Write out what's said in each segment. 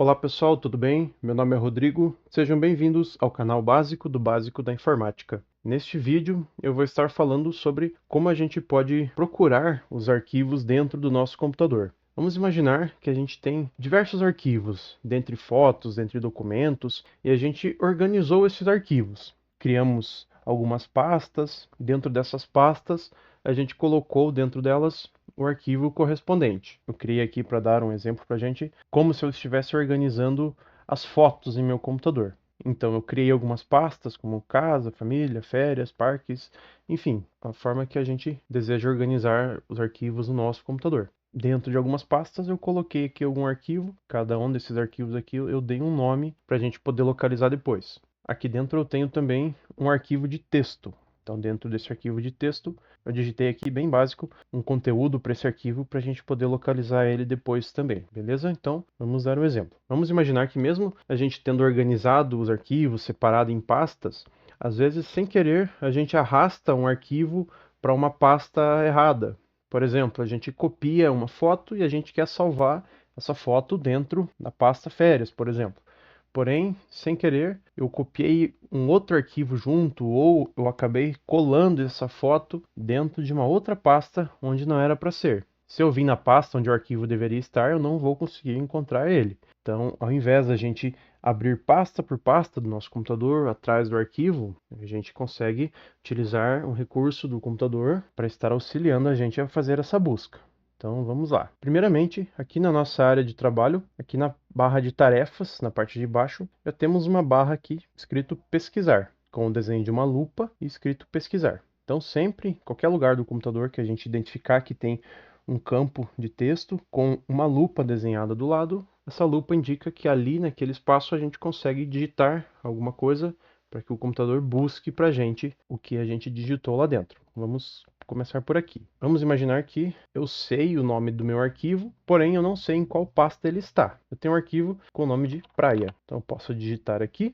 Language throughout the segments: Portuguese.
Olá pessoal, tudo bem? Meu nome é Rodrigo, sejam bem-vindos ao canal básico do Básico da Informática. Neste vídeo eu vou estar falando sobre como a gente pode procurar os arquivos dentro do nosso computador. Vamos imaginar que a gente tem diversos arquivos, dentre fotos, dentre documentos, e a gente organizou esses arquivos. Criamos algumas pastas, e dentro dessas pastas a gente colocou dentro delas o arquivo correspondente. Eu criei aqui para dar um exemplo para a gente, como se eu estivesse organizando as fotos em meu computador. Então eu criei algumas pastas como casa, família, férias, parques, enfim, a forma que a gente deseja organizar os arquivos no nosso computador. Dentro de algumas pastas eu coloquei aqui algum arquivo, cada um desses arquivos aqui eu dei um nome para a gente poder localizar depois. Aqui dentro eu tenho também um arquivo de texto. Então, dentro desse arquivo de texto, eu digitei aqui bem básico um conteúdo para esse arquivo para a gente poder localizar ele depois também, beleza? Então, vamos dar um exemplo. Vamos imaginar que mesmo a gente tendo organizado os arquivos, separado em pastas, às vezes, sem querer, a gente arrasta um arquivo para uma pasta errada. Por exemplo, a gente copia uma foto e a gente quer salvar essa foto dentro da pasta férias, por exemplo. Porém, sem querer, eu copiei um outro arquivo junto ou eu acabei colando essa foto dentro de uma outra pasta onde não era para ser. Se eu vim na pasta onde o arquivo deveria estar, eu não vou conseguir encontrar ele. Então, ao invés da gente abrir pasta por pasta do nosso computador atrás do arquivo, a gente consegue utilizar um recurso do computador para estar auxiliando a gente a fazer essa busca. Então vamos lá. Primeiramente, aqui na nossa área de trabalho, aqui na barra de tarefas, na parte de baixo, já temos uma barra aqui escrito pesquisar, com o desenho de uma lupa e escrito pesquisar. Então sempre, em qualquer lugar do computador que a gente identificar que tem um campo de texto com uma lupa desenhada do lado, essa lupa indica que ali naquele espaço a gente consegue digitar alguma coisa para que o computador busque para a gente o que a gente digitou lá dentro. Vamos começar por aqui. Vamos imaginar que eu sei o nome do meu arquivo, porém eu não sei em qual pasta ele está. Eu tenho um arquivo com o nome de praia. Então eu posso digitar aqui.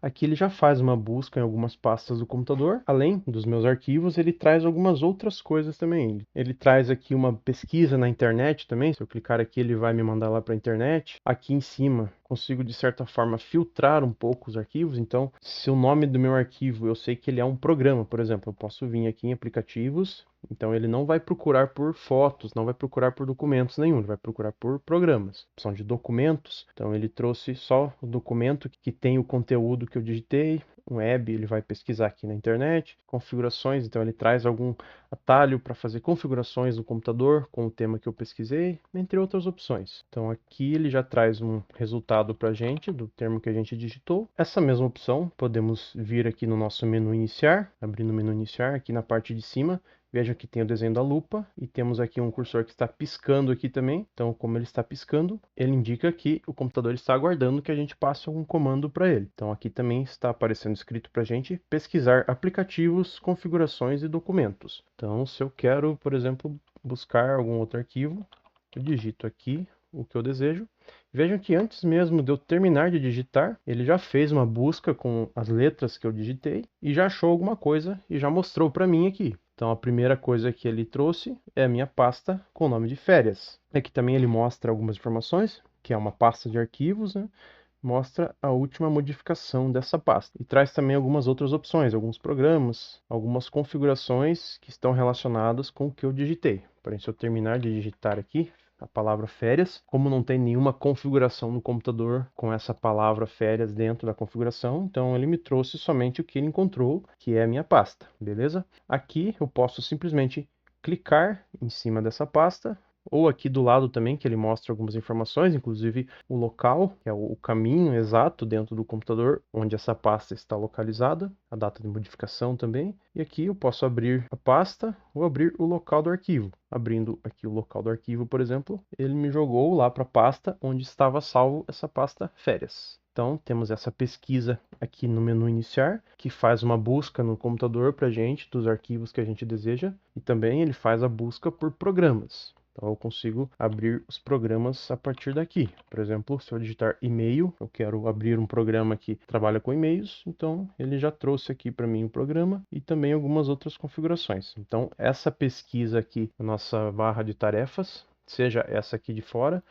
Aqui ele já faz uma busca em algumas pastas do computador. Além dos meus arquivos, ele traz algumas outras coisas também. Ele traz aqui uma pesquisa na internet também. Se eu clicar aqui, ele vai me mandar lá para a internet. Aqui em cima, consigo de certa forma filtrar um pouco os arquivos. Então, se o nome do meu arquivo eu sei que ele é um programa, por exemplo, eu posso vir aqui em aplicativos. Então ele não vai procurar por fotos, não vai procurar por documentos nenhum, ele vai procurar por programas. Opção de documentos, então ele trouxe só o documento que tem o conteúdo que eu digitei. Um web, ele vai pesquisar aqui na internet. Configurações, então ele traz algum atalho para fazer configurações no computador com o tema que eu pesquisei, entre outras opções. Então aqui ele já traz um resultado para a gente do termo que a gente digitou. Essa mesma opção podemos vir aqui no nosso menu iniciar, abrindo o menu iniciar aqui na parte de cima. Veja que tem o desenho da lupa e temos aqui um cursor que está piscando aqui também. Então, como ele está piscando, ele indica que o computador está aguardando que a gente passe algum comando para ele. Então, aqui também está aparecendo escrito para a gente pesquisar aplicativos, configurações e documentos. Então, se eu quero, por exemplo, buscar algum outro arquivo, eu digito aqui o que eu desejo. Vejam que antes mesmo de eu terminar de digitar, ele já fez uma busca com as letras que eu digitei e já achou alguma coisa e já mostrou para mim aqui. Então a primeira coisa que ele trouxe é a minha pasta com o nome de férias. Aqui também ele mostra algumas informações, que é uma pasta de arquivos, né? Mostra a última modificação dessa pasta. E traz também algumas outras opções, alguns programas, algumas configurações que estão relacionadas com o que eu digitei. Porém, se eu terminar de digitar aqui a palavra férias, como não tem nenhuma configuração no computador com essa palavra férias dentro da configuração, então ele me trouxe somente o que ele encontrou, que é a minha pasta, beleza? Aqui eu posso simplesmente clicar em cima dessa pasta, ou aqui do lado também, que ele mostra algumas informações, inclusive o local, que é o caminho exato dentro do computador, onde essa pasta está localizada, a data de modificação também. E aqui eu posso abrir a pasta ou abrir o local do arquivo. Abrindo aqui o local do arquivo, por exemplo, ele me jogou lá para a pasta onde estava salvo essa pasta férias. Então, temos essa pesquisa aqui no menu iniciar, que faz uma busca no computador para a gente dos arquivos que a gente deseja, e também ele faz a busca por programas. Então, eu consigo abrir os programas a partir daqui. Por exemplo, se eu digitar e-mail, eu quero abrir um programa que trabalha com e-mails, então ele já trouxe aqui para mim o programa e também algumas outras configurações. Então, essa pesquisa aqui na nossa barra de tarefas, seja essa aqui de fora,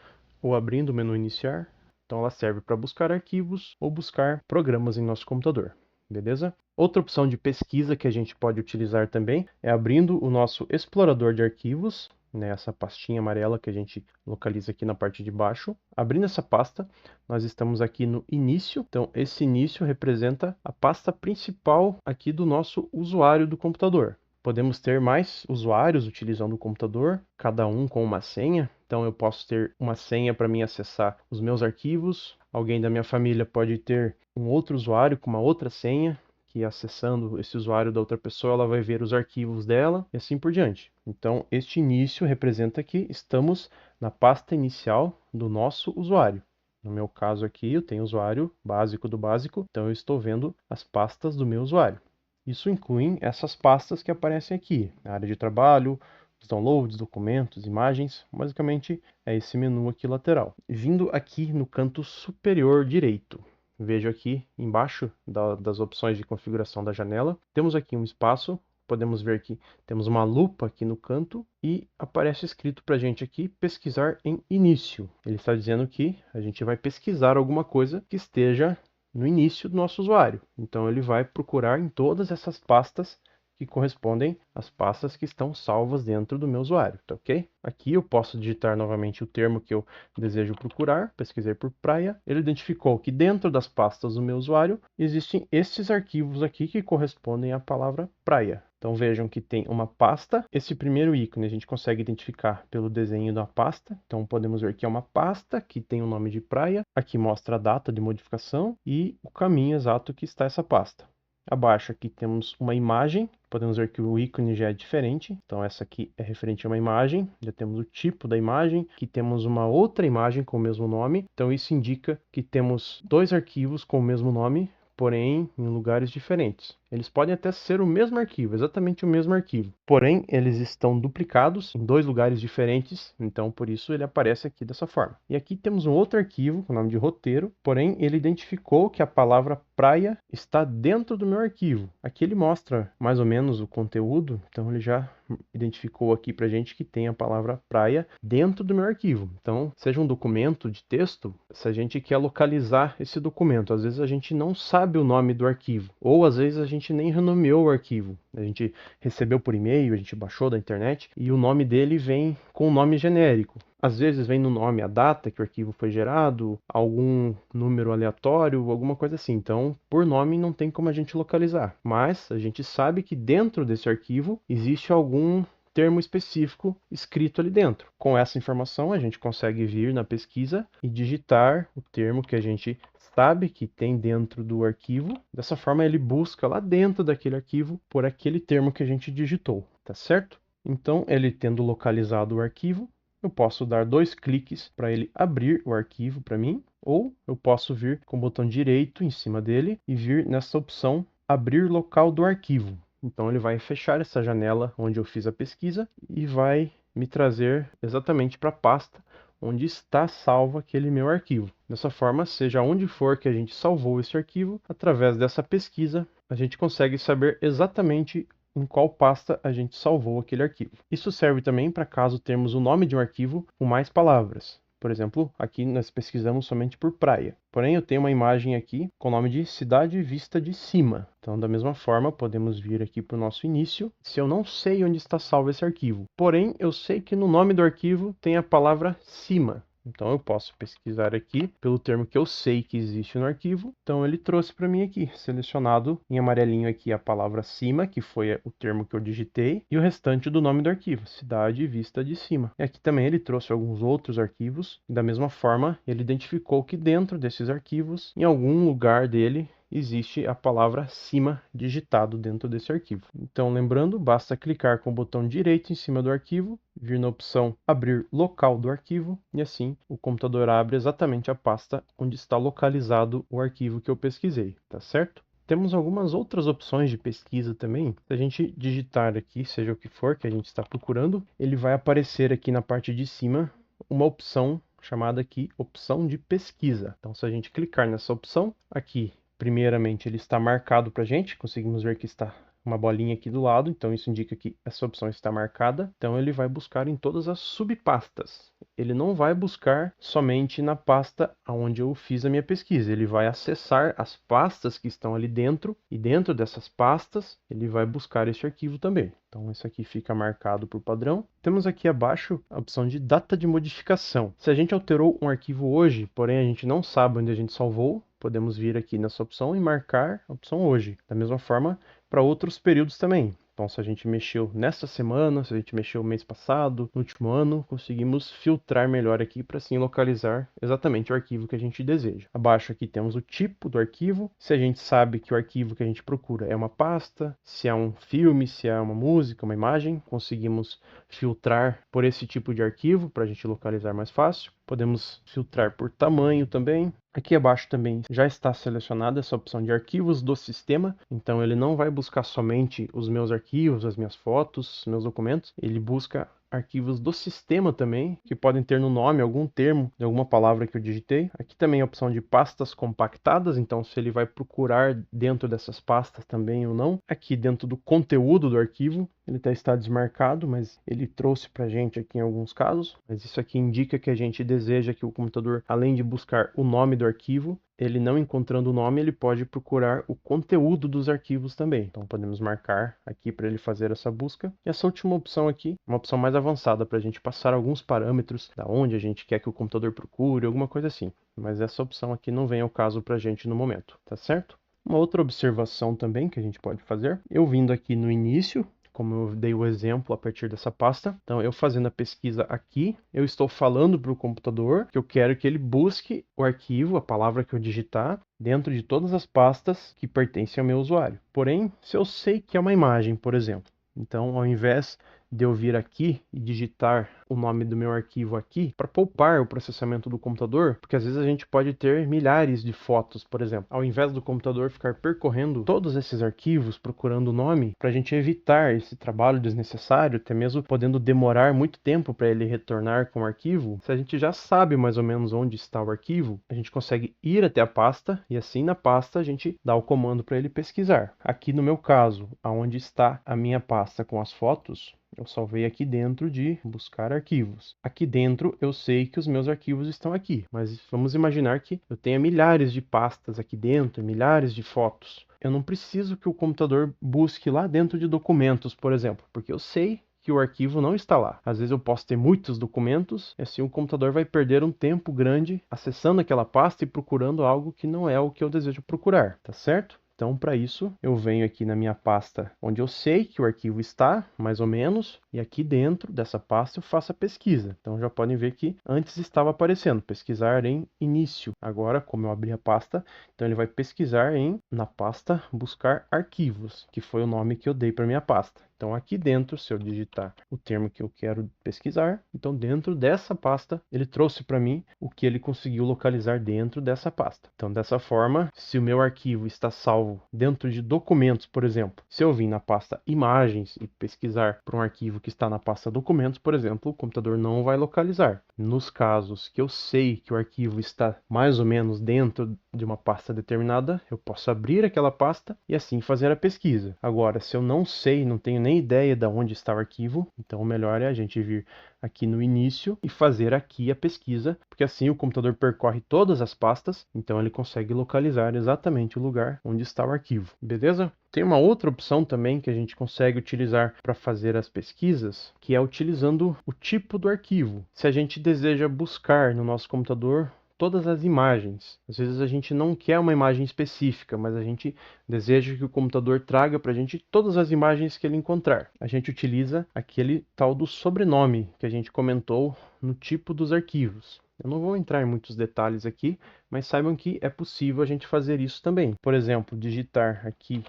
ou abrindo o menu iniciar, Então ela serve para buscar arquivos ou buscar programas em nosso computador, beleza? Outra opção de pesquisa que a gente pode utilizar também é abrindo o nosso explorador de arquivos, né, essa pastinha amarela que a gente localiza aqui na parte de baixo. Abrindo essa pasta, nós estamos aqui no início. Então esse início representa a pasta principal aqui do nosso usuário do computador. Podemos ter mais usuários utilizando o computador, cada um com uma senha. Então eu posso ter uma senha para mim acessar os meus arquivos. Alguém da minha família pode ter um outro usuário com uma outra senha, que acessando esse usuário da outra pessoa, ela vai ver os arquivos dela e assim por diante. Então este início representa que estamos na pasta inicial do nosso usuário. No meu caso aqui, eu tenho usuário básico do básico, então eu estou vendo as pastas do meu usuário. Isso inclui essas pastas que aparecem aqui, a área de trabalho, os downloads, documentos, imagens, basicamente é esse menu aqui lateral. Vindo aqui no canto superior direito, vejo aqui embaixo das opções de configuração da janela, temos aqui um espaço, podemos ver que temos uma lupa aqui no canto e aparece escrito para a gente aqui pesquisar em início. Ele está dizendo que a gente vai pesquisar alguma coisa que esteja no início do nosso usuário. Então ele vai procurar em todas essas pastas que correspondem às pastas que estão salvas dentro do meu usuário, tá ok? Aqui eu posso digitar novamente o termo que eu desejo procurar, pesquisei por praia. Ele identificou que dentro das pastas do meu usuário existem estes arquivos aqui que correspondem à palavra praia. Então vejam que tem uma pasta. Esse primeiro ícone a gente consegue identificar pelo desenho da pasta. Então podemos ver que é uma pasta que tem o nome de praia. Aqui mostra a data de modificação e o caminho exato que está essa pasta. Abaixo aqui temos uma imagem, podemos ver que o ícone já é diferente, então essa aqui é referente a uma imagem, já temos o tipo da imagem, aqui temos uma outra imagem com o mesmo nome, então isso indica que temos dois arquivos com o mesmo nome, porém em lugares diferentes. Eles podem até ser o mesmo arquivo, exatamente o mesmo arquivo, porém eles estão duplicados em dois lugares diferentes, então por isso ele aparece aqui dessa forma. E aqui temos um outro arquivo com o nome de roteiro, porém ele identificou que a palavra praia está dentro do meu arquivo. Aqui ele mostra mais ou menos o conteúdo, então ele já identificou aqui pra gente que tem a palavra praia dentro do meu arquivo. Então, seja um documento de texto, se a gente quer localizar esse documento, às vezes a gente não sabe o nome do arquivo, ou às vezes a gente nem renomeou o arquivo. A gente recebeu por e-mail, a gente baixou da internet e o nome dele vem com um nome genérico. Às vezes vem no nome a data que o arquivo foi gerado, algum número aleatório, alguma coisa assim. Então, por nome não tem como a gente localizar. Mas a gente sabe que dentro desse arquivo existe algum termo específico escrito ali dentro. Com essa informação, a gente consegue vir na pesquisa e digitar o termo que a gente sabe que tem dentro do arquivo. Dessa forma, ele busca lá dentro daquele arquivo por aquele termo que a gente digitou, tá certo? Então, ele tendo localizado o arquivo, eu posso dar 2 cliques para ele abrir o arquivo para mim, ou eu posso vir com o botão direito em cima dele e vir nessa opção abrir local do arquivo. Então ele vai fechar essa janela onde eu fiz a pesquisa e vai me trazer exatamente para a pasta onde está salvo aquele meu arquivo. Dessa forma, seja onde for que a gente salvou esse arquivo, através dessa pesquisa, a gente consegue saber exatamente em qual pasta a gente salvou aquele arquivo. Isso serve também para caso termos o nome de um arquivo com mais palavras. Por exemplo, aqui nós pesquisamos somente por praia. Porém, eu tenho uma imagem aqui com o nome de cidade vista de cima. Então, da mesma forma, podemos vir aqui para o nosso início. Se eu não sei onde está salvo esse arquivo, porém, eu sei que no nome do arquivo tem a palavra cima. Então eu posso pesquisar aqui pelo termo que eu sei que existe no arquivo. Então ele trouxe para mim aqui, selecionado em amarelinho aqui a palavra cima, que foi o termo que eu digitei, e o restante do nome do arquivo, cidade vista de cima. E aqui também ele trouxe alguns outros arquivos. Da mesma forma, ele identificou que dentro desses arquivos, em algum lugar dele, existe a palavra cima digitado dentro desse arquivo. Então, lembrando, basta clicar com o botão direito em cima do arquivo, vir na opção abrir local do arquivo e assim o computador abre exatamente a pasta onde está localizado o arquivo que eu pesquisei, tá certo? Temos algumas outras opções de pesquisa também. Se a gente digitar aqui, seja o que for que a gente está procurando, ele vai aparecer aqui na parte de cima uma opção chamada aqui opção de pesquisa. Então, se a gente clicar nessa opção, aqui primeiramente, ele está marcado para a gente, conseguimos ver que está uma bolinha aqui do lado, então isso indica que essa opção está marcada. Então ele vai buscar em todas as subpastas. Ele não vai buscar somente na pasta onde eu fiz a minha pesquisa. Ele vai acessar as pastas que estão ali dentro, e dentro dessas pastas ele vai buscar este arquivo também. Então isso aqui fica marcado por padrão. Temos aqui abaixo a opção de data de modificação. Se a gente alterou um arquivo hoje, porém a gente não sabe onde a gente salvou, podemos vir aqui nessa opção e marcar a opção hoje. Da mesma forma para outros períodos também. Então, se a gente mexeu nessa semana, se a gente mexeu mês passado, no último ano, conseguimos filtrar melhor aqui para assim localizar exatamente o arquivo que a gente deseja. Abaixo aqui temos o tipo do arquivo. Se a gente sabe que o arquivo que a gente procura é uma pasta, se é um filme, se é uma música, uma imagem, conseguimos filtrar por esse tipo de arquivo para a gente localizar mais fácil. Podemos filtrar por tamanho também. Aqui abaixo também já está selecionada essa opção de arquivos do sistema, então ele não vai buscar somente os meus arquivos, as minhas fotos, meus documentos, ele busca arquivos do sistema também, que podem ter no nome algum termo de alguma palavra que eu digitei. Aqui também a opção de pastas compactadas, então se ele vai procurar dentro dessas pastas também ou não. Aqui dentro do conteúdo do arquivo, ele até está desmarcado, mas ele trouxe para a gente aqui em alguns casos. Mas isso aqui indica que a gente deseja que o computador, além de buscar o nome do arquivo, ele não encontrando o nome, ele pode procurar o conteúdo dos arquivos também. Então podemos marcar aqui para ele fazer essa busca. E essa última opção aqui, uma opção mais avançada para a gente passar alguns parâmetros da onde a gente quer que o computador procure, alguma coisa assim. Mas essa opção aqui não vem ao caso para a gente no momento, tá certo? Uma outra observação também que a gente pode fazer, eu vindo aqui no início, como eu dei o exemplo a partir dessa pasta. Então, eu fazendo a pesquisa aqui, eu estou falando para o computador que eu quero que ele busque o arquivo, a palavra que eu digitar, dentro de todas as pastas que pertencem ao meu usuário. Porém, se eu sei que é uma imagem, por exemplo, então, ao invés de eu vir aqui e digitar o nome do meu arquivo aqui, para poupar o processamento do computador, porque às vezes a gente pode ter milhares de fotos, por exemplo. Ao invés do computador ficar percorrendo todos esses arquivos, procurando o nome, para a gente evitar esse trabalho desnecessário, até mesmo podendo demorar muito tempo para ele retornar com o arquivo, se a gente já sabe mais ou menos onde está o arquivo, a gente consegue ir até a pasta e assim na pasta a gente dá o comando para ele pesquisar. Aqui no meu caso, aonde está a minha pasta com as fotos, eu salvei aqui dentro de buscar arquivos. Aqui dentro eu sei que os meus arquivos estão aqui, mas vamos imaginar que eu tenha milhares de pastas aqui dentro, milhares de fotos. Eu não preciso que o computador busque lá dentro de documentos, por exemplo, porque eu sei que o arquivo não está lá. Às vezes eu posso ter muitos documentos, e assim o computador vai perder um tempo grande acessando aquela pasta e procurando algo que não é o que eu desejo procurar, tá certo? Então, para isso, eu venho aqui na minha pasta onde eu sei que o arquivo está, mais ou menos, e aqui dentro dessa pasta eu faço a pesquisa. Então, já podem ver que antes estava aparecendo pesquisar em início. Agora, como eu abri a pasta, então ele vai pesquisar na pasta buscar arquivos, que foi o nome que eu dei para minha pasta. Então, aqui dentro, se eu digitar o termo que eu quero pesquisar, então dentro dessa pasta, ele trouxe para mim o que ele conseguiu localizar dentro dessa pasta. Então, dessa forma, se o meu arquivo está salvo dentro de documentos, por exemplo, se eu vim na pasta imagens e pesquisar por um arquivo que está na pasta documentos, por exemplo, o computador não vai localizar. Nos casos que eu sei que o arquivo está mais ou menos dentro de uma pasta determinada, eu posso abrir aquela pasta e assim fazer a pesquisa. Agora, se eu não sei, não tenho nem ideia de onde está o arquivo, então o melhor é a gente vir aqui no início e fazer aqui a pesquisa, porque assim o computador percorre todas as pastas, então ele consegue localizar exatamente o lugar onde está o arquivo, beleza? Tem uma outra opção também que a gente consegue utilizar para fazer as pesquisas, que é utilizando o tipo do arquivo. Se a gente deseja buscar no nosso computador todas as imagens. Às vezes a gente não quer uma imagem específica, mas a gente deseja que o computador traga para a gente todas as imagens que ele encontrar. A gente utiliza aquele tal do sobrenome que a gente comentou no tipo dos arquivos. Eu não vou entrar em muitos detalhes aqui, mas saibam que é possível a gente fazer isso também. Por exemplo, digitar aqui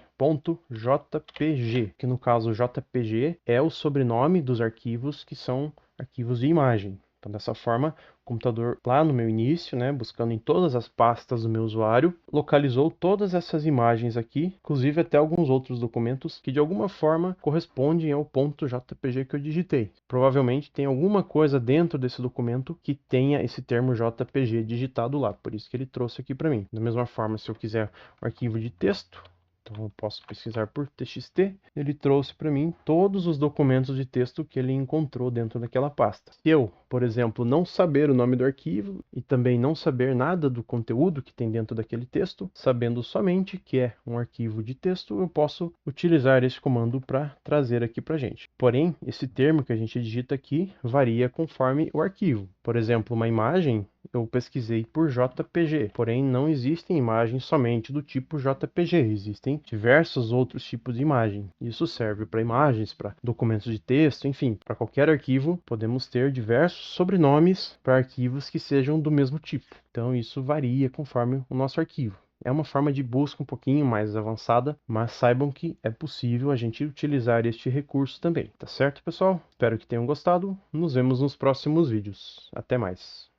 .jpg, que no caso JPG é o sobrenome dos arquivos que são arquivos de imagem. Então, dessa forma, o computador, lá no meu início, buscando em todas as pastas do meu usuário, localizou todas essas imagens aqui, inclusive até alguns outros documentos que de alguma forma correspondem ao .jpg que eu digitei. Provavelmente tem alguma coisa dentro desse documento que tenha esse termo JPG digitado lá, por isso que ele trouxe aqui para mim. Da mesma forma, se eu quiser um arquivo de texto, Então eu posso pesquisar por txt, ele trouxe para mim todos os documentos de texto que ele encontrou dentro daquela pasta. Se eu, por exemplo, não saber o nome do arquivo e também não saber nada do conteúdo que tem dentro daquele texto, sabendo somente que é um arquivo de texto, eu posso utilizar esse comando para trazer aqui para a gente. Porém, esse termo que a gente digita aqui varia conforme o arquivo. Por exemplo, uma imagem, eu pesquisei por JPG, porém não existem imagens somente do tipo JPG, existem diversos outros tipos de imagem. Isso serve para imagens, para documentos de texto, enfim, para qualquer arquivo, podemos ter diversos sobrenomes para arquivos que sejam do mesmo tipo. Então isso varia conforme o nosso arquivo. É uma forma de busca um pouquinho mais avançada, mas saibam que é possível a gente utilizar este recurso também. Tá certo, pessoal? Espero que tenham gostado. Nos vemos nos próximos vídeos. Até mais.